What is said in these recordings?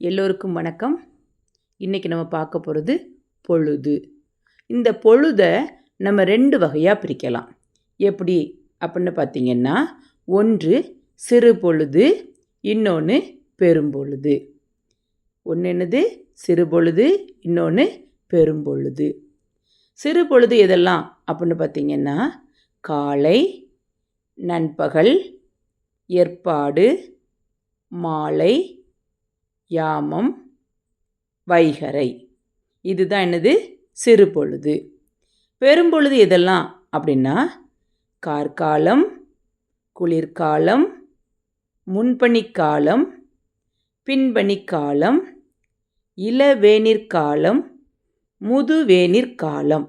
எல்லோருக்கும் வணக்கம். இன்றைக்கி நம்ம பார்க்க போகிறது பொழுது. இந்த பொழுதை நம்ம 2 வகையாக பிரிக்கலாம். எப்படி அப்படின்னு பார்த்திங்கன்னா, ஒன்று சிறு பொழுது, இன்னொன்று பெரும்பொழுது. ஒன்று என்னது? சிறு பொழுது, இன்னொன்று பெரும்பொழுது. சிறு பொழுது எதெல்லாம் அப்படின்னு பார்த்திங்கன்னா, காலை, நண்பகல், ஏற்பாடு, மாலை, யாமம், வைகறை. இதுதான் என்னது? சிறு பொழுது. பெரும்பொழுது எதெல்லாம் அப்படின்னா, கார்காலம், குளிர்காலம், முன்பனிக்காலம், பின்பனிக்காலம், இளவேனிற்காலம், முதுவேனிற்காலம்.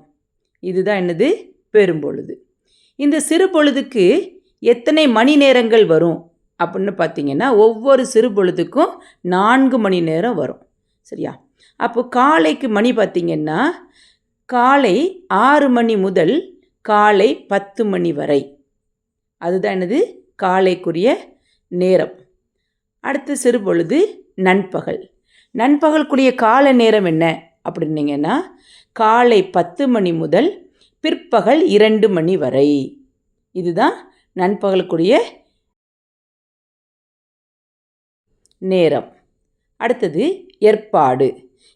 இதுதான் என்னது? பெரும்பொழுது. இந்த சிறு பொழுதுக்கு எத்தனை மணி நேரங்கள் வரும் அப்படின்னு பார்த்திங்கன்னா, ஒவ்வொரு சிறு பொழுதுக்கும் 4 மணி நேரம் வரும். சரியா? அப்போ காலைக்கு மணி பார்த்திங்கன்னா, காலை 6 மணி முதல் காலை 10 மணி வரை. அதுதான் என்னது? காலைக்குரிய நேரம். அடுத்து சிறு பொழுது நண்பகல். நண்பகலுக்குரிய கால நேரம் என்ன அப்படின்னீங்கன்னா, காலை 10 மணி முதல் பிற்பகல் 2 மணி வரை. இதுதான் நண்பகலுக்குரிய நேரம். அடுத்தது ஏற்பாடு.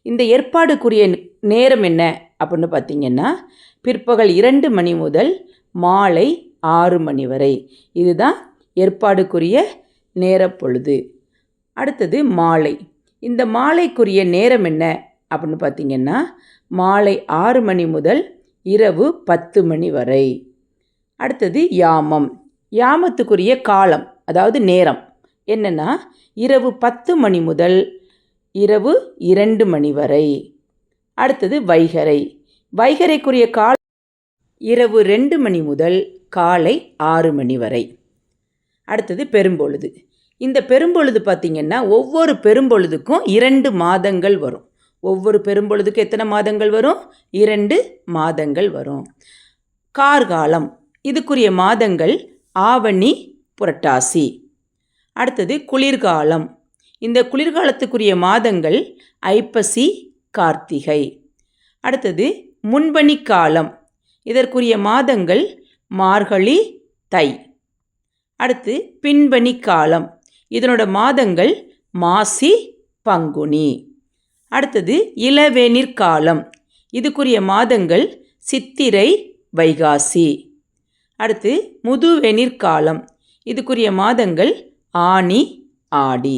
இந்த ஏற்பாடுக்குரிய நேரம் என்ன அப்படின்னு பார்த்திங்கன்னா, பிற்பகல் 2 மணி முதல் மாலை 6 மணி வரை. இதுதான் ஏற்பாடுக்குரிய நேரப்பொழுது. அடுத்தது மாலை. இந்த மாலைக்குரிய நேரம் என்ன அப்படின்னு பார்த்திங்கன்னா, மாலை 6 மணி முதல் இரவு 10 மணி வரை. அடுத்தது யாமம். யாமத்துக்குரிய காலம், அதாவது நேரம் என்னென்னா, இரவு 10 மணி முதல் இரவு 2 மணி வரை. அடுத்தது வைகறை. வைகறைக்குரிய காலம் இரவு 2 மணி முதல் காலை 6 மணி வரை. அடுத்தது பெரும்பொழுது. இந்த பெரும்பொழுது பார்த்திங்கன்னா, ஒவ்வொரு பெரும்பொழுதுக்கும் 2 மாதங்கள் வரும். ஒவ்வொரு பெரும்பொழுதுக்கும் எத்தனை மாதங்கள் வரும்? 2 மாதங்கள் வரும். கார்காலம். இதுக்குரிய மாதங்கள் ஆவணி, புரட்டாசி. அடுத்தது குளிர்காலம். இந்த குளிர்காலத்துக்குரிய மாதங்கள் ஐப்பசி, கார்த்திகை. அடுத்தது முன்பனிக்காலம். இதற்குரிய மாதங்கள் மார்கழி, தை. அடுத்து பின்பனிக்காலம். இதனோட மாதங்கள் மாசி, பங்குனி. அடுத்தது இளவேனிற்காலம். இதுக்குரிய மாதங்கள் சித்திரை, வைகாசி. அடுத்து முதுவேனிற்காலம். இதுக்குரிய மாதங்கள் ஆனி, ஆடி.